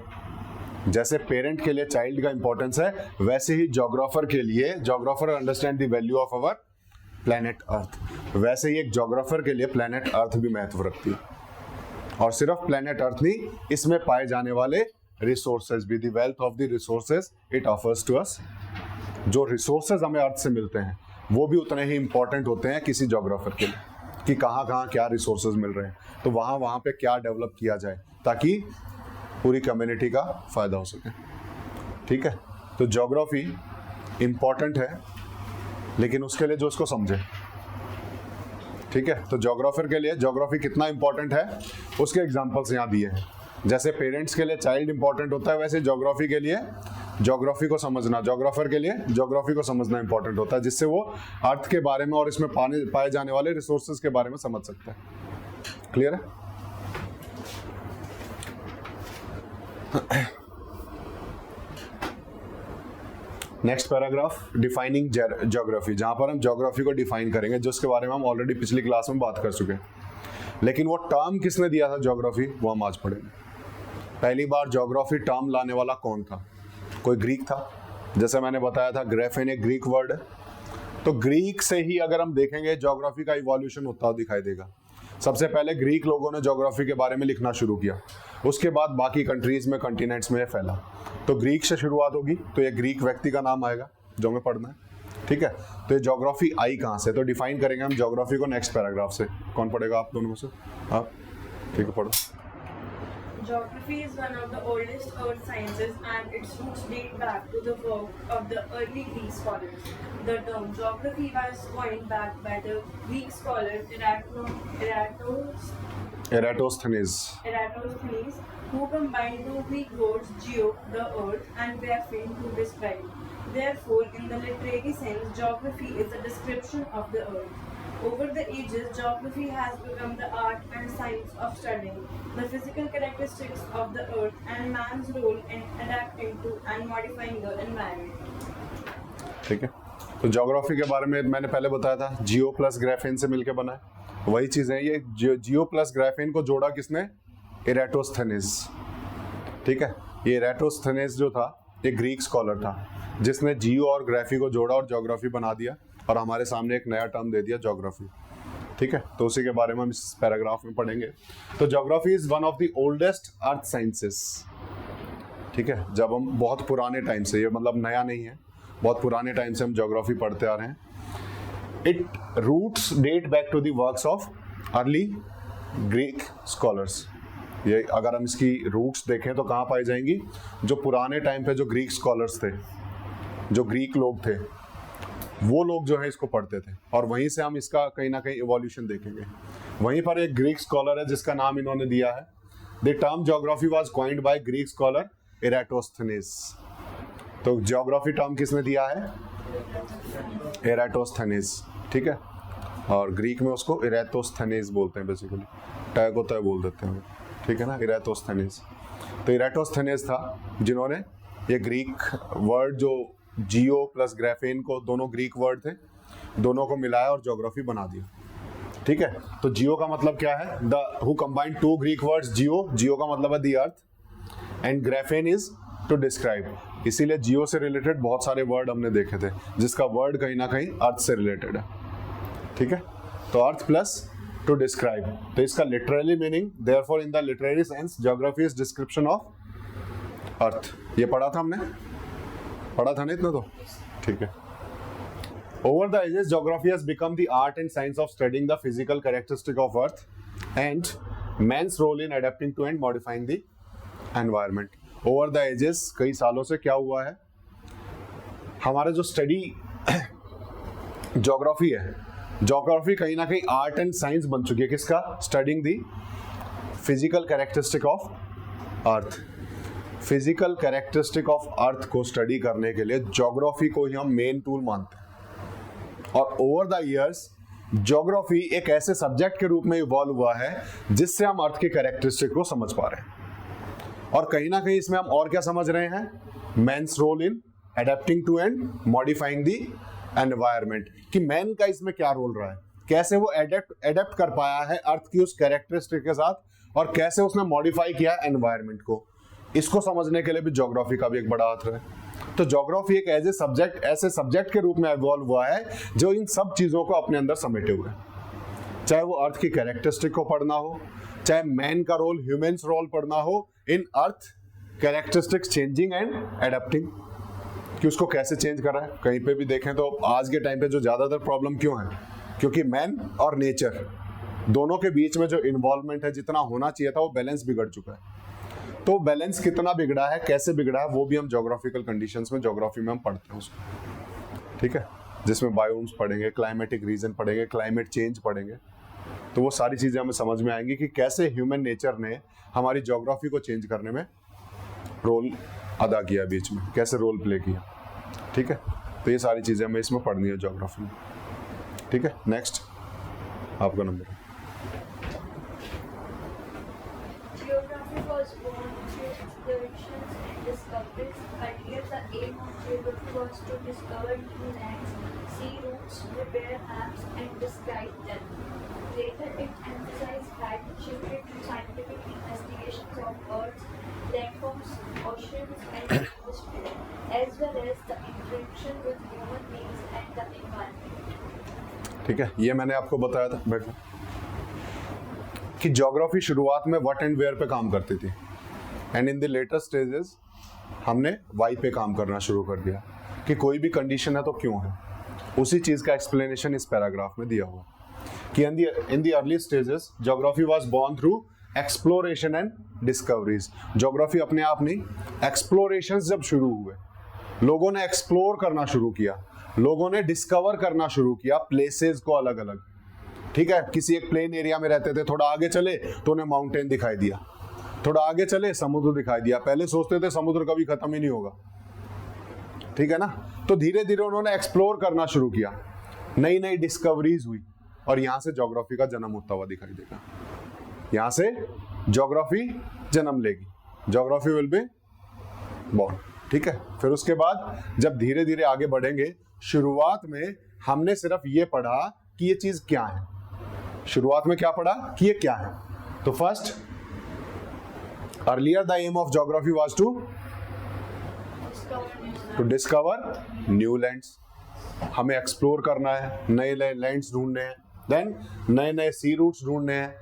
जैसे पेरेंट के लिए चाइल्ड का इंपॉर्टेंस है, वैसे ही ज्योग्राफर के लिए geographer understand the value of our planet earth, वैसे ही एक ज्योग्राफर के लिए प्लैनेट अर्थ भी महत्व रखती है। और सिर्फ प्लैनेट अर्थ नहीं, इसमें पाए जाने वाले रिसोर्सेज भी, the wealth of the resources it offers to us, जो रिसोर्सेज हमें अर्थ से मिलते हैं वो भी उतने ही इंपॉर्टेंट होते हैं किसी ज्योग्राफर के लिए, कि कहाँ कहाँ क्या रिसोर्सेज मिल रहे हैं, तो वहाँ पे क्या डेवलप किया जाए ताकि पूरी कम्युनिटी का फायदा हो सके, ठीक है। तो ज्योग्राफी इंपॉर्टेंट है, लेकिन उसके लिए जो उसको समझे, ठीक है। तो ज्योग्राफर के लिए ज्योग्राफी कितना इंपॉर्टेंट है उसके एग्जांपल्स यहाँ दिए हैं। जैसे पेरेंट्स के लिए चाइल्ड इंपॉर्टेंट होता है, वैसे ज्योग्राफी के लिए ज्योग्राफी को समझना, ज्योग्राफर के लिए ज्योग्राफी को समझना इंपॉर्टेंट होता है, जिससे वो अर्थ के बारे में और इसमें पाए जाने वाले रिसोर्सेज के बारे में समझ सकता है। क्लियर है? नेक्स्ट पैराग्राफ, डिफाइनिंग ज्योग्राफी, जहां पर हम ज्योग्राफी को डिफाइन करेंगे, जिसके बारे में हम ऑलरेडी पिछली क्लास में बात कर चुके हैं, लेकिन वो टर्म किसने दिया था ज्योग्राफी, वो हम आज पढ़ेंगे। पहली बार ज्योग्राफी टर्म लाने वाला कौन था? कोई ग्रीक था, जैसे मैंने बताया था ग्रेफेन एक ग्रीक वर्ड है, तो ग्रीक से ही अगर हम देखेंगे ज्योग्राफी का इवोल्यूशन होता हुआ दिखाई देगा। सबसे पहले ग्रीक लोगों ने ज्योग्राफी के बारे में लिखना शुरू किया, उसके बाद बाकी कंट्रीज में, कॉन्टिनेंट्स में फैला। तो ग्रीक से शुरुआत होगी, तो ये ग्रीक व्यक्ति का नाम आएगा जो हमें पढ़ना है, ठीक है। तो ये ज्योग्राफी आई कहाँ से, तो डिफाइन करेंगे हम ज्योग्राफी को नेक्स्ट पैराग्राफ से। कौन पढ़ेगा आप दोनों में से? आप, ठीक है, पढ़ो। Geography is one of the oldest earth sciences and its roots date back to the work of the early Greek scholars. The term geography was coined back by the Greek scholar Eratosthenes, who combined two Greek words, geo, the earth, and graphein to describe. Therefore, in the literary sense, geography is a description of the earth. Over the ages, geography has become the art and science of studying the physical characteristics of the earth and man's role in adapting to and modifying the environment. ठीक है। तो geography के बारे में मैंने पहले बताया था, जियो प्लस ग्राफेन से मिलकर बना है, वही चीज़ है। ये जियो प्लस ग्राफेन को जोड़ा किसने? इरेटोस्थेनेस, ठीक है। ये इरेटोस्थेनेस जो था, एक ग्रीक स्कॉलर था, जिसने जियो और ग्राफी को जोड़ा और ज्योग्राफी बना दिया, और हमारे सामने एक नया टर्म दे दिया ज्योग्राफी, ठीक है। तो उसी के बारे में हम इस पैराग्राफ में पढ़ेंगे। तो geography is one of the oldest earth sciences, ठीक है। जब हम बहुत पुराने टाइम से, ये मतलब नया नहीं है, बहुत पुराने टाइम से हम ज्योग्राफी पढ़ते आ रहे हैं। It roots date back to the works of early Greek scholars. ये अगर हम इसकी रूट्स देखें तो कहाँ पाई जाएंगी? जो पुराने टाइम पे जो ग्रीक स्कॉलर्स थे, जो ग्रीक लोग थे, वो लोग जो है इसको पढ़ते थे, और वहीं से हम इसका कहीं ना कहीं इवोल्यूशन देखेंगे। वहीं पर एक ग्रीक स्कॉलर है जिसका नाम इन्होंने दिया है, the term geography was coined by Greek scholar Eratosthenes. तो ज्योग्राफी टर्म किसने दिया है? इरेटोस्थेनेस, ठीक है। और ग्रीक में उसको इरेटोस्थेनेस बोलते हैं, बेसिकली टय को तय बोल देते हैं, ठीक है ना, इरेटोस्थेनेस। तो इरेटोस्थेनेस था जिन्होंने ये ग्रीक वर्ड जो जियो प्लस ग्राफेन को, दोनों ग्रीक वर्ड थे, दोनों को मिलाया और ज्योग्राफी बना दिया, ठीक है। तो जियो का मतलब क्या है? The who combined two Greek words, geo, geo का मतलब है the earth, and graphein is to describe. इसीलिए जियो से रिलेटेड बहुत सारे वर्ड हमने देखे थे जिसका वर्ड कहीं ना कहीं अर्थ से रिलेटेड है, ठीक है। तो अर्थ प्लस टू डिस्क्राइब, तो इसका literally meaning therefore in the literary sense geography is description of earth. ये पढ़ा था हमने, पढ़ा था ना इतना तो, ठीक है। Over the ages, geography has become the art and science of studying the physical characteristic of Earth and man's role in adapting to and modifying the environment. Over the ages, कई सालों से क्या हुआ है, हमारा जो स्टडी ज्योग्राफी है, geography कहीं ना कहीं आर्ट एंड साइंस बन चुकी है। किसका? Studying the physical characteristic of earth. Physical characteristic of earth को स्टडी करने के लिए ज्योग्राफी को ही हम मेन टूल मानते हैं। और ओवर द इयर्स ज्योग्राफी एक ऐसे सब्जेक्ट के रूप में इवॉल्व हुआ है जिससे हम अर्थ के कैरेक्टरिस्टिक को समझ पा रहे हैं। और कहीं ना कहीं इसमें हम और क्या समझ रहे हैं, man's role in adapting to and modifying the environment, कि मैन का इसमें क्या रोल रहा है, कैसे वो एडेप्ट कर पाया है अर्थ की उस कैरेक्टरिस्टिक के साथ और कैसे उसने मॉडिफाई किया है एनवायरनमेंट को। इसको समझने के लिए भी ज्योग्राफी का भी एक बड़ा हाथ है। तो ज्योग्राफी एक एज ए सब्जेक्ट, ऐसे सब्जेक्ट के रूप में इवॉल्व हुआ है जो इन सब चीजों को अपने अंदर समेटे हुए है। चाहे वो अर्थ की कैरेक्टरिस्टिक को पढ़ना हो, चाहे मैन का रोल, ह्यूमंस रोल पढ़ना हो इन अर्थ कैरेक्टरिस्टिक्स चेंजिंग एंड एडेप्टिंग, कि उसको कैसे चेंज कर रहा है। कहीं पे भी देखें तो आज के टाइम पे जो ज्यादातर प्रॉब्लम क्यों है, क्योंकि मैन और नेचर दोनों के बीच में जो इन्वॉल्वमेंट है, जितना होना चाहिए था वो बैलेंस बिगड़ चुका है। तो बैलेंस कितना बिगड़ा है, कैसे बिगड़ा है, वो भी हम ज्योग्राफिकल कंडीशंस में, ज्योग्राफी में हम पढ़ते हैं उसको, ठीक है। जिसमें बायोम्स पढ़ेंगे, क्लाइमेटिक रीजन पढ़ेंगे, क्लाइमेट चेंज पढ़ेंगे, तो वो सारी चीजें हमें समझ में आएंगी कि कैसे ह्यूमन नेचर ने हमारी ज्योग्राफी को चेंज करने में रोल अदा किया, बीच में कैसे रोल प्ले किया, ठीक है। तो ये सारी चीजें हमें इसमें पढ़नी है ज्योग्राफी में, ठीक है। नेक्स्ट आपका number. Geography was born through explorations and discoveries. Earlier, the aim of geography was to discover new lands, see routes, prepare maps, and describe them. Later, it emphasized that shifted to scientific investigations of Earth's landforms, oceans, and atmosphere, as well as the interaction with human beings and the environment. ठीक है, ये मैंने आपको बताया था बैठो कि geography शुरुआत में व्हाट एंड वेयर पे काम करती थी, and in the latest stages हमने वाई पे काम करना शुरू कर दिया कि कोई भी कंडीशन है तो क्यों है। उसी चीज का एक्सप्लेनेशन इस पैराग्राफ में दिया हुआ कि in the early stages geography was born through exploration and discoveries. Geography अपने आप नहीं, एक्सप्लोरेशंस जब शुरू हुए, लोगों ने एक्सप्लोर करना शुरू किया, लोगों ने डिस्कवर करना शुरू किया प्लेसेस को अलग अलग, ठीक है। किसी एक प्लेन एरिया में रहते थे, थोड़ा आगे चले तो उन्हें माउंटेन दिखाई दिया, थोड़ा आगे चले समुद्र दिखाई दिया। पहले सोचते थे समुद्र कभी खत्म ही नहीं होगा, ठीक है ना। तो धीरे धीरे उन्होंने एक्सप्लोर करना शुरू किया, नई नई डिस्कवरीज हुई और यहां से ज्योग्राफी का जन्म होता हुआ दिखाई देगा। यहां से ज्योग्राफी जन्म लेगी, ज्योग्राफी विल बी बोर्न, ठीक है। फिर उसके बाद जब धीरे धीरे आगे बढ़ेंगे, शुरुआत में हमने सिर्फ ये पढ़ा कि ये चीज क्या है। शुरुआत में क्या पढ़ा कि ये क्या है। तो first, earlier the aim of geography was to discover new lands. हमें एक्सप्लोर करना है, नए नए लैंड्स ढूंढने हैं, देन नए नए सी रूट्स ढूंढने हैं,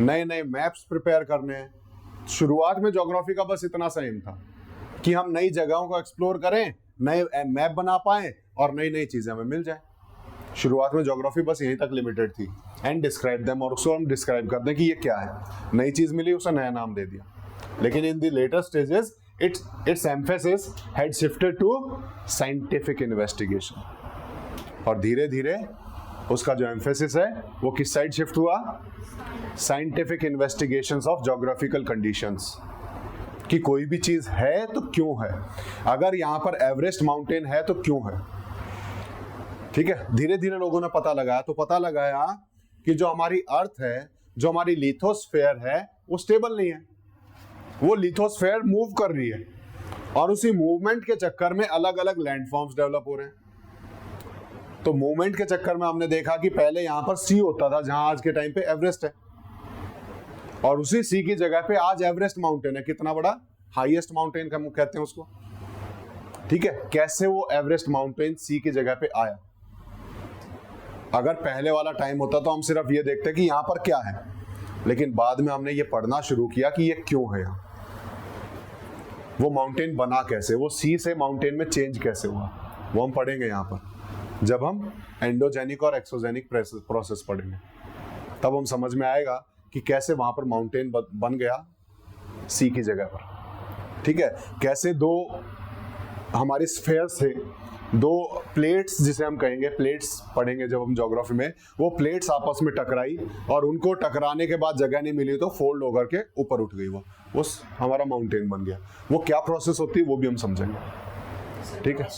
नए नए मैप्स प्रिपेयर करने हैं। शुरुआत में ज्योग्राफी का बस इतना सा एम था कि हम नई जगहों को एक्सप्लोर करें, नए मैप बना पाएं और नई नई चीजें हमें मिल जाए। शुरुआत में ज्योग्राफी बस यहीं तक लिमिटेड थी, एंड डिस्क्राइब देम, और उसको हम डिस्क्राइब कर दें कि ये क्या है। नई चीज मिली, उसे नया नाम दे दिया। लेकिन in the later stages its emphasis had shifted to scientific investigation, और धीरे धीरे उसका जो एम्फेसिस है वो किस साइड शिफ्ट हुआ, scientific investigations of geographical conditions, कि कोई भी चीज है तो क्यों है। अगर यहाँ पर एवरेस्ट माउंटेन है तो क्यों है, ठीक है। धीरे धीरे लोगों ने पता लगाया, तो पता लगाया कि जो हमारी अर्थ है, जो हमारी लिथोस्फेयर है, वो स्टेबल नहीं है, वो लिथोस्फेयर मूव कर रही है, और उसी मूवमेंट के चक्कर में अलग अलग लैंडफॉर्म्स डेवलप हो रहे हैं। तो मूवमेंट के चक्कर में हमने देखा कि पहले यहां पर सी होता था, जहां आज के टाइम पे एवरेस्ट है, और उसी सी की जगह पे आज एवरेस्ट माउंटेन है। कितना बड़ा, हाईएस्ट माउंटेन कहते हैं उसको, ठीक है, कैसे वो एवरेस्ट माउंटेन सी की जगह पे आया। अगर पहले वाला टाइम होता तो हम सिर्फ ये देखते कि यहाँ पर क्या है, लेकिन बाद में हमने ये पढ़ना शुरू किया कि ये क्यों है यहाँ, वो माउंटेन बना कैसे, वो सी से माउंटेन में चेंज कैसे हुआ, वो हम पढ़ेंगे यहाँ पर। जब हम एंडोजेनिक और एक्सोजेनिक प्रोसेस पढ़ेंगे तब हम समझ में आएगा कि कैसे वहां पर माउंटेन बन गया सी की जगह पर। ठीक है, कैसे दो हमारे स्फेयर्स थे, दो प्लेट्स जिसे हम कहेंगे, प्लेट्स पढ़ेंगे जब हम ज्योग्राफी में, वो प्लेट्स आपस में टकराई और उनको टकराने के बाद जगह नहीं मिली तो फोल्ड होकर के ऊपर उठ गई, वो हमारा माउंटेन बन गया। वो क्या प्रोसेस होती है वो भी हम समझेंगे। ठीक है,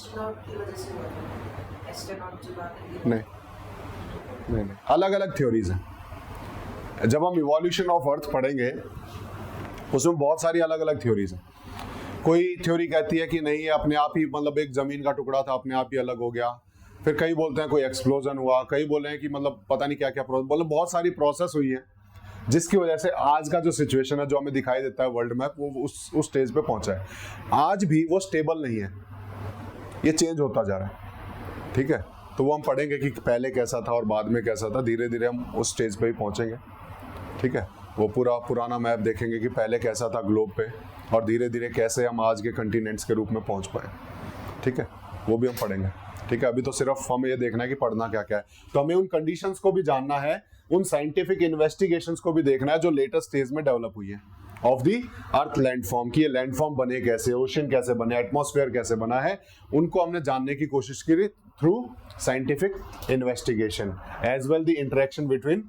नहीं, अलग अलग थ्योरीज हैं। जब हम इवोल्यूशन ऑफ अर्थ पढ़ेंगे उसमें बहुत सारी अलग अलग थ्योरीज हैं। कोई थ्योरी कहती है कि नहीं, ये अपने आप ही मतलब एक जमीन का टुकड़ा था, अपने आप ही अलग हो गया। फिर कई बोलते हैं कोई एक्सप्लोजन हुआ, कई बोले हैं कि मतलब पता नहीं क्या क्या मतलब बहुत सारी प्रोसेस हुई है जिसकी वजह से आज का जो सिचुएशन है जो हमें दिखाई देता है वर्ल्ड मैप, वो उस स्टेज पे पहुंचा है। आज भी वो स्टेबल नहीं है, ये चेंज होता जा रहा है। ठीक है, तो वो हम पढ़ेंगे कि पहले कैसा था और बाद में कैसा था, धीरे धीरे हम उस स्टेज पे ही पहुंचेंगे। ठीक है, वो पूरा पुराना मैप देखेंगे कि पहले कैसा था ग्लोब पे और धीरे धीरे कैसे हम आज के कंटिनेंट्स के रूप में पहुंच पाए। ठीक है, वो भी हम पढ़ेंगे। ठीक है, अभी तो सिर्फ हमें ये देखना है कि पढ़ना क्या क्या है, तो हमें उन कंडीशंस को भी जानना है, उन साइंटिफिक इन्वेस्टिगेशंस को भी देखना है जो लेटेस्ट स्टेज में डेवलप हुई है ऑफ दी अर्थ लैंडफॉर्म, की ये लैंडफॉर्म बने कैसे, ओशन कैसे बने, एटमॉस्फेयर कैसे बना है, उनको हमने जानने की कोशिश की through scientific investigation as well the interaction between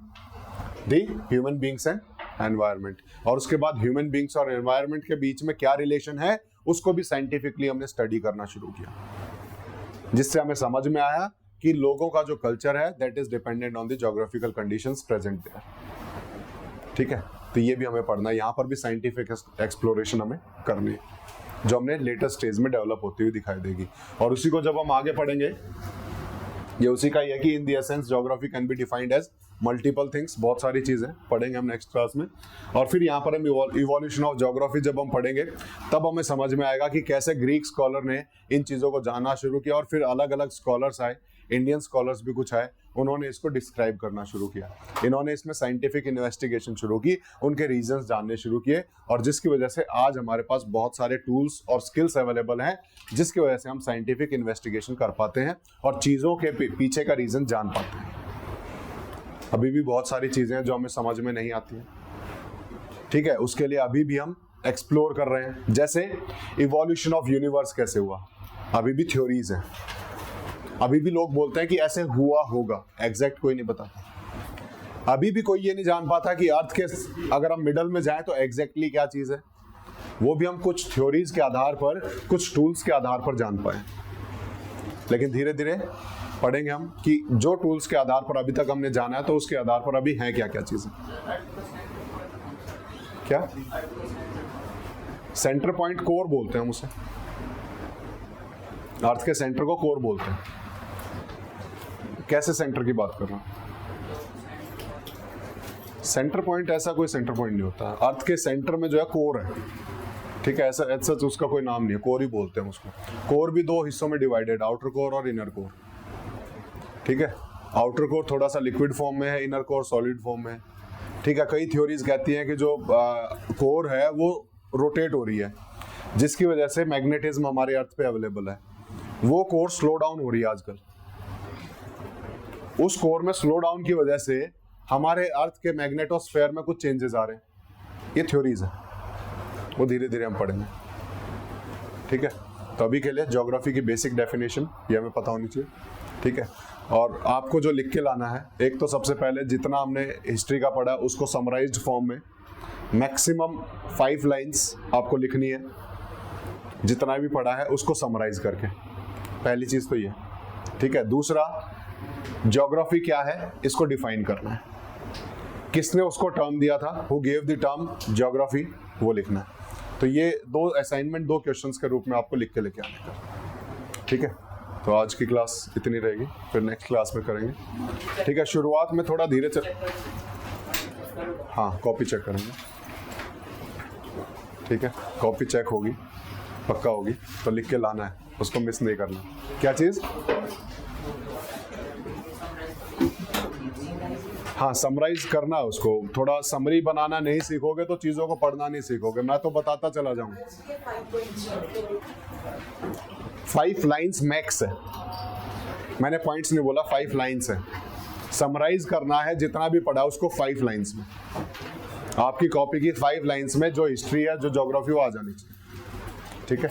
the human beings and environment. और उसके बाद ह्यूमन बींग्स और एनवायरनमेंट के बीच में क्या रिलेशन है उसको भी साइंटिफिकली हमने स्टडी करना शुरू किया, जिससे हमें समझ में आया कि लोगों का जो कल्चर है that is dependent on the geographical conditions present there. ठीक है, तो ये भी हमें पढ़ना है, यहाँ पर भी साइंटिफिक एक्सप्लोरेशन हमें करनी है जो हमने लेटेस्ट स्टेज में डेवलप होती हुई दिखाई देगी। और उसी को जब हम आगे पढ़ेंगे, ये उसी का ही है कि in the essence geography can be defined as multiple things, बहुत सारी चीजें पढ़ेंगे हम नेक्स्ट क्लास में। और फिर यहाँ पर हम इवोल्यूशन ऑफ ज्योग्राफी जब हम पढ़ेंगे तब हमें समझ में आएगा कि कैसे ग्रीक स्कॉलर ने इन चीज़ों को जानना शुरू किया और फिर अलग अलग स्कॉलर्स आए, इंडियन स्कॉलर्स भी कुछ आए, उन्होंने इसको डिस्क्राइब करना शुरू किया। इन्होंने इसमें साइंटिफिक इन्वेस्टिगेशन शुरू की, उनके रीजंस जानने शुरू किए और जिसकी वजह से आज हमारे पास बहुत सारे टूल्स और स्किल्स अवेलेबल हैं जिसकी वजह से हम साइंटिफिक इन्वेस्टिगेशन कर पाते हैं और चीज़ों के पीछे का रीज़न जान पाते हैं। अभी भी बहुत सारी चीज़ें हैं जो हमें समझ में नहीं आती हैं। ठीक है, उसके लिए अभी भी हम एक्सप्लोर कर रहे हैं। जैसे इवोल्यूशन ऑफ यूनिवर्स कैसे हुआ, अभी भी थ्योरीज हैं, अभी भी लोग बोलते हैं कि ऐसे हुआ होगा, एग्जैक्ट कोई नहीं बताता। अभी भी कोई ये नहीं जान पाता कि अर्थ के अगर हम मिडल में जाएं तो एग्जैक्टली क्या चीज़ है, वो भी हम कुछ थ्योरीज के आधार पर, कुछ टूल्स के आधार पर जान पाए। लेकिन धीरे धीरे पढ़ेंगे हम कि जो टूल्स के आधार पर अभी तक हमने जाना है तो उसके आधार पर अभी हैं क्या क्या चीज़ें। क्या सेंटर पॉइंट, कोर बोलते हैं हम उसे, अर्थ के सेंटर को कोर बोलते हैं। कैसे सेंटर की बात कर रहा हूं, सेंटर पॉइंट ऐसा कोई सेंटर पॉइंट नहीं होता, अर्थ के सेंटर में जो है कोर है। ठीक है, ऐसा उसका कोई नाम नहीं है, कोर ही बोलते हैं उसको। कोर भी दो हिस्सों में डिवाइडेड, आउटर कोर और इनर कोर। ठीक है, आउटर कोर थोड़ा सा लिक्विड फॉर्म में है, इनर कोर सॉलिड फॉर्म में है। ठीक है, कई थ्योरीज कहती हैं कि जो कोर है वो रोटेट हो रही है जिसकी वजह से मैग्नेटिज्म हमारे अर्थ पे अवेलेबल है, वो कोर स्लो डाउन हो रही है आजकल। उस कोर में स्लो डाउन की वजह से हमारे अर्थ के मैग्नेटोस्फेयर में कुछ चेंजेस आ रहे हैं, ये थ्योरीज है, वो धीरे धीरे हम पढ़ेंगे। ठीक है, तो अभी के लिए ज्योग्राफी की बेसिक डेफिनेशन ये हमें पता होनी चाहिए। ठीक है, और आपको जो लिख के लाना है, एक तो सबसे पहले जितना हमने हिस्ट्री का पढ़ा उसको समराइज्ड फॉर्म में मैक्सिमम 5 लाइंस आपको लिखनी है, जितना भी पढ़ा है उसको समराइज करके, पहली चीज़ तो ये। ठीक है, दूसरा ज्योग्राफी क्या है इसको डिफाइन करना है, किसने उसको टर्म दिया था, who gave the term geography, वो लिखना है। तो ये 2 असाइनमेंट 2 क्वेश्चंस के रूप में आपको लिख के लेके आने का। ठीक है, तो आज की क्लास इतनी रहेगी, फिर नेक्स्ट क्लास में करेंगे। ठीक है, शुरुआत में थोड़ा धीरे हाँ कॉपी चेक करेंगे। ठीक है, कॉपी चेक होगी, पक्का होगी, तो लिख के लाना है। उसको मिस नहीं करना। क्या चीज़? हाँ, समराइज करना है उसको। थोड़ा समरी बनाना नहीं सीखोगे तो चीज़ों को पढ़ना नहीं सीखोगे। मैं तो बताता चला जाऊँगा। 5 लाइन्स मैक्स है, मैंने पॉइंट्स नहीं बोला, 5 लाइन्स है। समराइज करना है जितना भी पढ़ा उसको 5 लाइन्स में। आपकी कॉपी की 5 लाइन्स में जो हिस्ट्री है, जो ज्योग्राफी, वो आ जानी चाहिए। ठीक है।